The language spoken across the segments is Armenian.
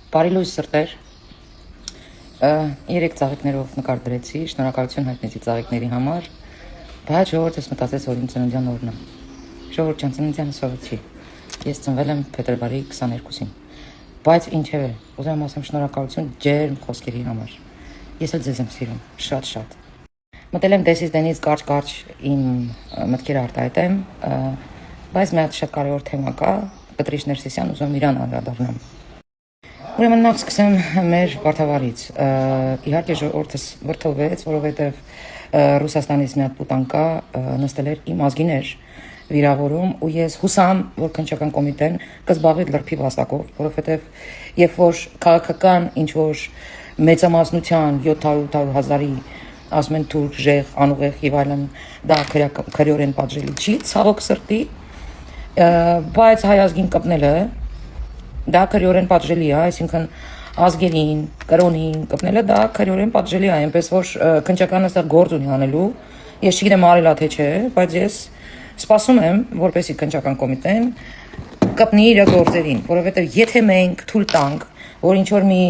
Բարի լույս սրտեր, երեք ծաղիկներով նկարդրեցի, շնորհակալություն հայտնեցի ծաղիկների համար, բայց ժողովուրդ ես մտածեց, որ իմ ծննդյան օրն է, ժողովուրդ ջան, ծննդյանս ով չի, ես ծնվել եմ փետրվարի 22-ին, բայց ինչևէ, ուզում եմ ասեմ շնորհակալություն ջերմ խոսքերի համար, ես էլ ձեզ եմ սիրում, շատ, մտել եմ դեսից դենից կարճ իմ մտքերը արտահայտեմ, բայց մի հատ շատ կարևոր թեմա կա, Կտրիշ Ներսիսյան, ուզում եմ իրան անդրադառնամ։ Ուրեմն նախ սկսեմ մեր բարդավարից, իհարկե ժողովուրդս վրդովվեց, որովհետև Ռուսաստանից մի հատ պուտան կա, նստել էր իմ ազգիներ վիրավորում ու ես հուսամ, որ քննչական կոմիտեն կզբաղվի լրիվ վաստակով, որովհետև երբ որ քաղաքական ինչ-որ մեծամասնության 700-800 հազարի ասում են թուրք, ժեղ, անուղեղ եւ այլն, դա քրեորեն պատժելի չի, ցավոք սրտի, բայց հայ ազգին կպնելը դա քրեորեն պատժելի է, այսինքն ազգերին, կրոնին կպնելը դա քրեորեն պատժելի է, այնպես որ քննչականը սա գործ ունի անելու, ես չգիտեմ արելա թե չէ, բայց ես սպասում եմ, որպեսզի քննչական կոմիտեն կպնի իր գործերին, որովհետև եթե մենք թույլ տանք, որ ինչ որ մի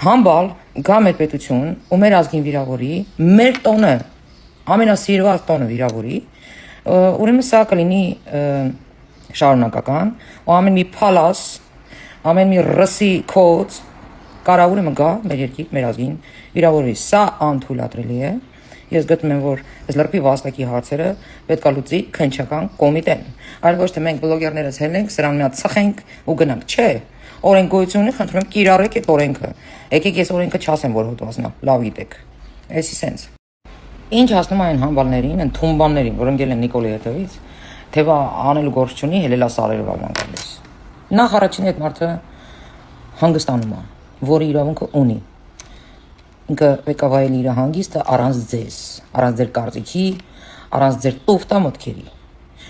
համբալ գա մեր պետություն ու մեր ազգին վիրավորի, մեր տոնը, ամենասիրված տոնը վիրավորի, ուրեմն սա կլինի շարունակական ու ամեն մի փալաս, ամեն մի ռսի կոց կարա ուրեմն գա մեր երկիր, մեր ազգին վիրավորի, սա անթույլատրելի է, ես գտնում եմ, որ այս լրիվ վաստակի հարցերը պետք է լուծի քննչական կոմիտեն, այլ ոչ թե մենք բլոգերներս հելնենք, սրան մի հատ ծխենք ու գնանք, չէ, օրենքգոյությունը խնդրում եմ կիրառեք այդ օրենքը, եկեք ես օրենքը չասեմ, որ հոդվածնա, լավ գիտեք, էսի սենց։ Ինչ հասնում այն համբալներին, այն թումբաններին, որ ընկել են Նիկոլի հետևից, թեվա անելու գործ չունի, հելելա սարերով ալման գալիս։ Նախ առաջին այդ մարդը հանգստանում է, որի իրավունքը ունի։ Ինքը պետք է վայելի իր հանգիստը առանց ձեզ, առանց ձեր կարծիքի, առանց ձեր տուֆտա մտքերի։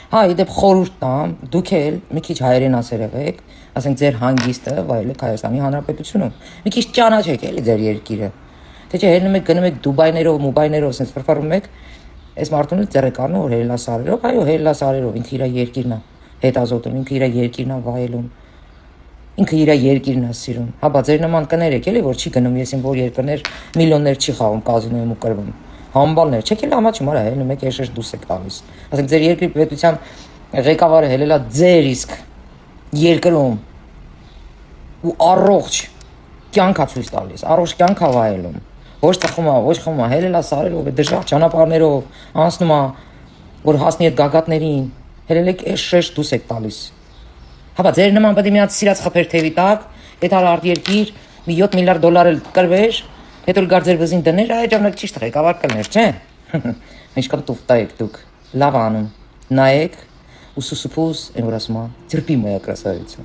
Հա, իդեպ խորհուրդ տամ, դուք էլ մի քիչ հայերենասեր եղեք, ասենք ձեր հանգիստը վայելեք Հայաստանի Հանրապետությունում։ Մի քիչ ճանաչեք էլի ձեր երկիրը։ Թե չէ հելնում եք գնում եք Դուբայներով, Մուբայներով, ասենց ֆրֆարում եք, այս մարդուն էլ ձեռեք առնում որ հելլասարերով, այո, հելլասարերով, ինքը իր երկիրն է հետազոտում, ինքը իր երկիրն է վայելում։ Ինքը իր երկիրն է սիրում։ Հա, բա ձեր նման կներեք էլի որ չի գնում, ես իմ որ երկրներ միլիոններ չի խաղում կազինոյում ու կրվում։ Համբալներ, չեք էլ ամաչում, արա հելնում եք եշեշ դուս եք տալիս։ Ասենք ձեր երկրի պետության ղեկավարը հելելա ձեր իսկ երկրում ու առողջ կյանք է ցույց տալիս, առողջ կյանք է վայելում։ Ոչ ծխում է, ոչ խմում է, հելելա սարերով, դժոխք ճանապարհներով, անցնում է, որ հասնի այդ գագաթներին, հելելեք էշեշ դուս եք տալիս։ Հապա ձեր նման պետք է մի հատ սիրած խփեր թևի տակ, այդ արդ երկիր մի 7 միլիարդ դոլար էլ կրվեր, հետո գար ձեր վզին դներ, այ ժամանակ ճիշտ ղեկավար կլներ, չէ՞։ Ինչքան տուֆտա եք դուք, լավ անում, նայեք ու սուսուփուս, այն որ ասում է, ծրպի моя красавица։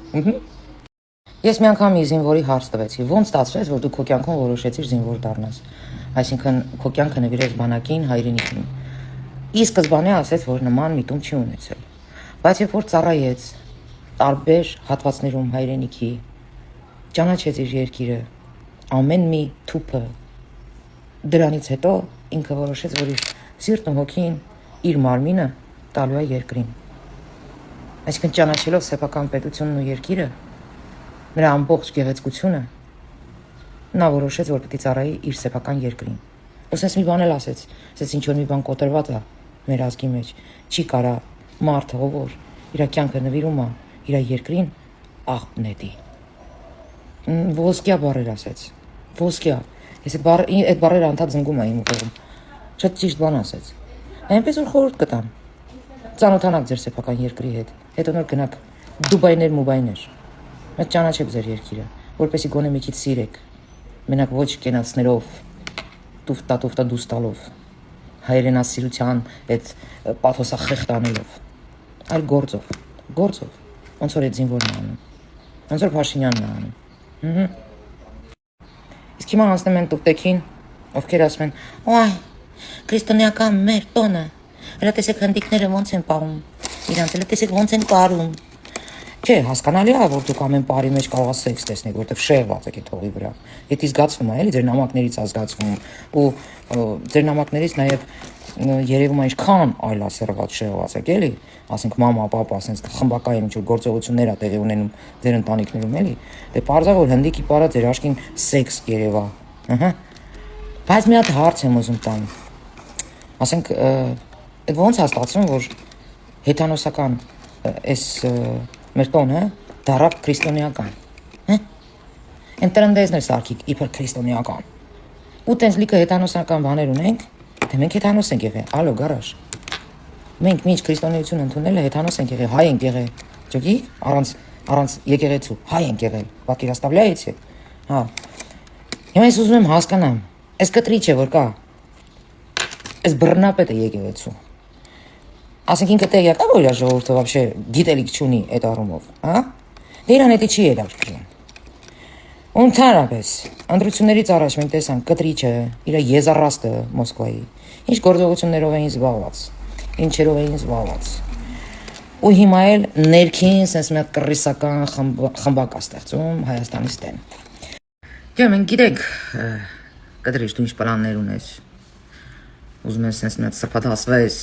Ես մի անգամ մի զինվորի հարց տվեցի, ոնց ստացվեց, որ դու քո կյանքում որոշեցիր զինվոր դառնաս։ Այսինքն քո կյանքը նվիրեց բանակին, հայրենիքին։ Ի սկզբանե ասեց, որ նման միտում չի ունեցել։ Բայց երբ որ ծառայեց տարբեր հատվածներում հայրենիքի, ճանաչեց իր երկիրը, ամեն մի թուփը, դրանից հետո ինքը որոշեց, որ իր սիրտն ու հոգին, իր մարմինը տալու է երկրին։ Այսինքն ճանաչելով սեփական պետությունն ու երկիրը, նրա ամբողջ գեղեցկությունը, նա որոշեց, որ պետք է ծառայի իր սեփական երկրին։ Ու սենց մի բան էլ ասեց, սենց ինչ որ մի բան կոտրված է մեր ազգի մեջ, չի կարա մարդը, ով իր կյանքը նվիրում է իր երկրին, աղբնետի։ Ոսկյա բառեր ասեց, ոսկյա, ես այդ բառերը անդադ զնգում եմ իմ ուղեղում, շատ ճիշտ բան ասեց, այնպես որ խորհուրդ կտամ, ծանոթանաք ձեր սեփական երկրի հետ, հետո նոր գնաք Դուբայներ, Մուբայներ, մեկ ճանաչեք ձեր երկիրը, որպեսզի գոնե մի քիչ սիրեք, մենակ ոչ կենացներով, տուֆտա դուս տալով, հայրենասիրության այդ պաթոսախեղտ անելով, այլ գործով, ոնց որ այդ զինվորն է անում, ոնց որ Փաշինյանն է անում։ Իսկ հիմա անցնում են տուֆտեքին, ովքեր ասում են, «Ոայ, քրիստոնեական մեր տոնը, հələ տեսեք հնդիկները ոնց են պարում, իրանց հələ տեսեք ոնց են պարում»։ Չէ, հասկանալի է, որ դուք ամեն բարի մեջ կարող եք սեքս տեսնեք, որտեղ շեղված եք այդ հողի վրա։ Դա զգացվում է, էլի ձեր նամակներից է զգացվում ու ձեր նամակներից նաև երևում է ինչքան այլասերված շեղված եք էլի, ասենք մամա, պապա, ասենց խմբակային ինչ-որ գործողություններ ա տեղի ունենում ձեր ընտանիքներում էլի, դե պարզա որ հնդիկի պարա ձեր աչքին սեքս երևա, բայց մի հատ հարց եմ ուզում տամ, ասենք այդ ոնց է ստացվում, որ հեթանոսական այս մեր տոնը դարավ քրիստոնեական, են տրնդեզներ սարքիկ իբր քրիստոնեական, ու տենց լիքը հեթանոսական բաներ ունենք, թե մենք հեթանոս ենք եղել, ալո գարաժ, մենք մինչ քրիստոնեություն ընդունել է հեթանոս ենք եղել, հայ ենք եղել, ճոգի, առանց եկեղեցու, հայ ենք եղել, պատկերացնաете, հա, հիմա ես ուզում եմ հասկանամ, այս կտրիչը որ կա, այս բռնապետը եկեղեցու, ասենք ինքը տեղյակ է, որ իր ժողովուրդը вообще գիտելիք չունի այդ առումով, հա, դե իրան հետի չի հետաքրքրում, Ընդհանրապես, ընտրություններից առաջ մենք տեսանք կտրիչը, իր եզառաստը Մոսկվայի, ինչ գործողություններով էին զբաղված, ինչերով էին զբաղված։ Ու հիմա էլ ներքին sense մի հատ կռիսական խմբակ է ստեղծում Հայաստանից դեմ։ Դե մենք գիտենք, կտրիչ դու ինչ պլաններ ունես։ Ուզում ես sense մի հատ սրբադասվես,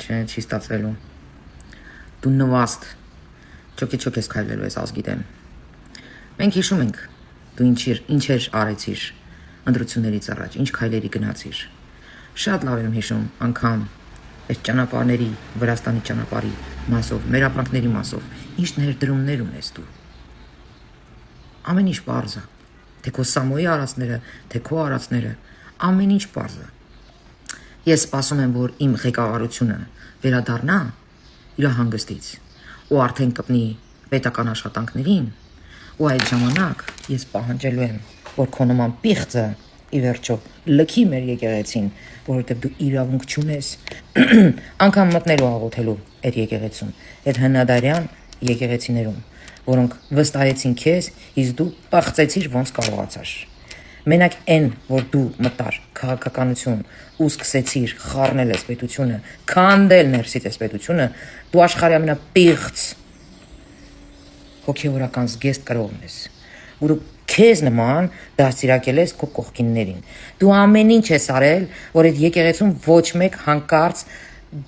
չի ստացվելու։ Դու նվաստ, չոք ես քայլելու ես ազգի դեմ։ Մենք հիշում ենք, դու ինչեր արեցիր ընտրություններից առաջ, ինչ քայլերի գնացիր։ Շատ լավ եմ հիշում, անգամ այս ճանապարհների, Վրաստանի ճանապարհի մասով, մեր ապրանքների մասով, ինչ ներդրումներ ունես դու։ Ամեն ինչ պարզ է, թե քո Սամոյի արածները, թե քո արածները, ամեն ինչ պարզ է։ Ես սպասում եմ, որ իմ ղեկավարությունը վերադառնա իր հանգստից ու արդեն կպնի պետական աշխատանքներին ու այդ ժամանակ ես պահանջելու եմ, որ քո նման պիղծը ի վերջո լքի մեր եկեղեցին, որովհետև դու իրավունք չունես անգամ մտնել ու աղոթելու այդ եկեղեցում, այդ հնադարյան եկեղեցիներում, որոնք վստահեցին քեզ, իսկ դու պաղծեցիր ոնց կարողացար։ Մենակ այն, որ դու մտար քաղաքականություն ու սկսեցիր խառնել այս պետությունը, քանդել ներսից այս պետությունը, դու աշխարհի ամենապիղծ հոգևորական զգեստ կրողն ես, որ քեզ նման դաստիարակել ես քո կողքիններին։ Դու ամեն ինչ ես արել, որ այդ եկեղեցում ոչ մեկ հանկարծ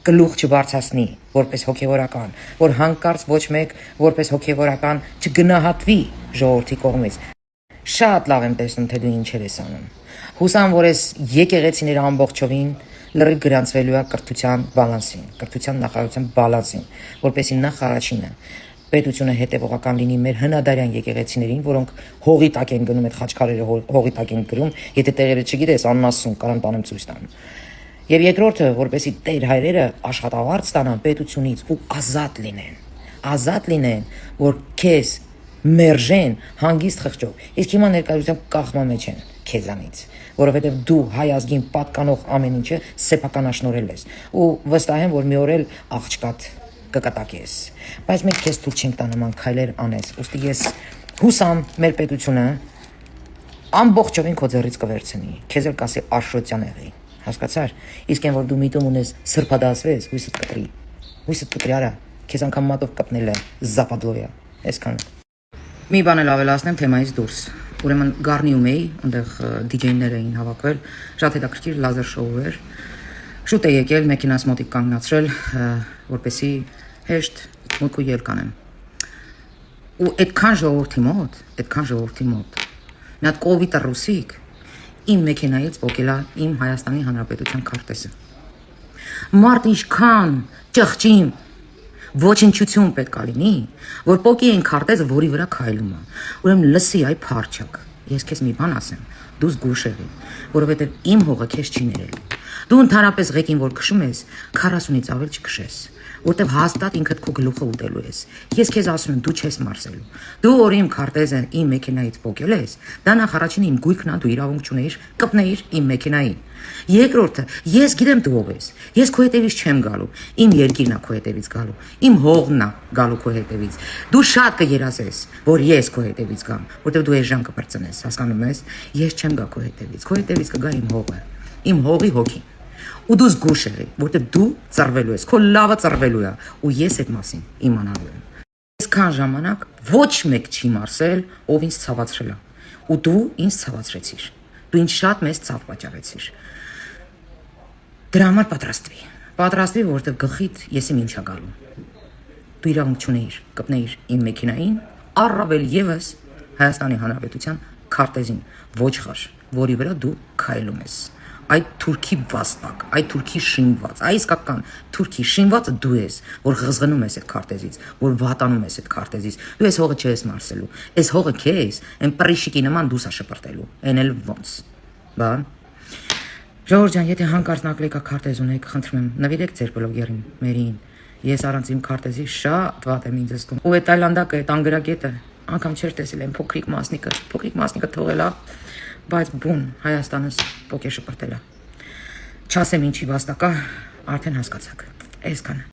գլուխ չբարձրացնի որպես հոգևորական, որ հանկարծ ոչ մեկ որպես հոգևորական չգնահատվի ժողովրդի կողմից։ Շատ լավ եմ տեսնում, թե դու ինչեր ես անում։ Հուսամ, որ այս եկեղեցիները ամբողջովին լրիվ գրանցվելու է կրթության բալանսին, կրթության նախարարության բալանսին, որպեսզի նախ առաջինը պետությունը հետևողական լինի մեր հնադարյան եկեղեցիներին, որոնք հողի տակ են գնում, այդ խաչքարերը հողի տակ են գրում, եթե տեղերը չգիտես, անասուն կարան տանեմ ցույց տան։ Եվ երկրորդը, որպեսզի տեր հայրերը աշխատավարձ ստանան պետությունից ու ազատ լինեն, որ քեզ մերժեն հանգիստ խղճով։ Իսկ հիմա ներկայությամբ կախման մեջ են քեզանից, որովհետև դու հայ ազգին պատկանող ամեն ինչը սեփականաշնորհել ես։ Ու վստահ եմ, որ մի օր էլ աղջկատ կկտակես, բայց մենք քեզ թույլ չենք տա նման քայլեր անես, ուստի ես հուսամ մեր պետությունը ամբողջովին քո ձեռից կվերցնի, քեզ էլ կասի Աշոտյան եղի, հասկացար, իսկ այն որ դու միտում ունես սրբադասվես, հույսդ կտրի արա, քեզ անգամ մատով կպնել է զապադլոյա, այսքանը։ Մի բան էլ ավելացնեմ թեմայից դուրս, ուրեմն Գառնիում էի, այնտեղ դիջեյներ էին հավաքվել, շատ հետաքրքիր լազեր շոու էր, շուտ է եկել մեքենաս մոտիկ կանգնացրել, որպեսի հեշտ մուտք ու ելք անեմ։ Ու այդքան ժողովրդի մոտ, մի հատ կովիտը ռուսիկ իմ մեքենայից ողելա իմ Հայաստանի Հանրապետության քարտեզը։ Մարդ ինչքան ճղճիմ ոչնչություն պետք է լինի, որ պոկի այն քարտեզը, որի վրա քայլում է։ Ուրեմն լսի այ փարչակ։ Ես քեզ մի բան ասեմ, դու զգուշ եղի, որովհետև իմ հողը քեզ չի ներելու։ Դու ընդհանրապես ղեկին որ քշում ես, 40-ից ավել չքշես, որտեվ հաստատ ինքդ քո գլուխը ուտելու ես։ Ես քեզ ասում եմ, դու չես մարսելու։ Դու որ իմ քարտեզը իմ մեքենայից փոկել ես, դա նախ առաջին իմ գույքն է, դու իրավունք չունեիր կպնեիր իմ մեքենային։ Երկրորդը, ես գիտեմ դու ով ես։ Ես քո հետևից չեմ գալու։ Իմ երկիրն է քո հետևից գալու։ Իմ հողն է գալու քո հետևից։ Դու շատ կերասես, որ ես քո հետևից գամ, որտեվ դու էժան կբրծնես, հասկանում ես։ Ես չեմ գա քո հետևից։ Քո հետևից կգա իմ հողը։ Իմ հողի հոգին։ Ու դու զգուշ եղի, որտեվ դու ծռվելու ես, քո լավը ծռվելու է, ու ես այդ մասին իմանալու եմ։ Այսքան ժամանակ ոչ մեկ չի մարսել, ով ինձ ցավացրել է, ու դու ինձ ցավացրեցիր։ Դու ինձ շատ մեծ ցավ պատճառեցիր։ Դրա համար պատրաստվի, որովհետև գլխիդ եսի ինչա գալու։ Դու իրավունք չունեիր կպնեիր իմ մեքենային, առավել եւս Հայաստանի Հանրապետության քարտեզին, ոչխար, որի վրա դու քայլում ես։ Այդ թուրքի վաստակ, այդ թուրքի շինված, այս իսկական թուրքի շինվածը դու ես, որ ղզղնում ես այդ քարտեզից, որ վատանում ես այդ քարտեզից։ Դու ես հողը չես մարսելու։ Այս հողը քեզ, այն պրիշիկի նման դուս է շպրտելու։ Այն էլ ոնց։ Բան։ Ժողովուրդ ջան, եթե հանկարծ նակլեկա քարտեզ ունեք, խնդրում եմ, նվիրեք ձեր բլոգերին, մերին։ Ես առանց իմ քարտեզի շատ վատ եմ ինձ զգում։ Ու այդ Թայլանդակը, այդ անգրագետը, անգամ չէր տեսել այն փոքրիկ մասնիկը թողելա, բայց բուն Հայաստանս պոկե շպրտելա։ Չասեմ ինչի վաստակա, արդեն հասկացաք։ Այսքանը։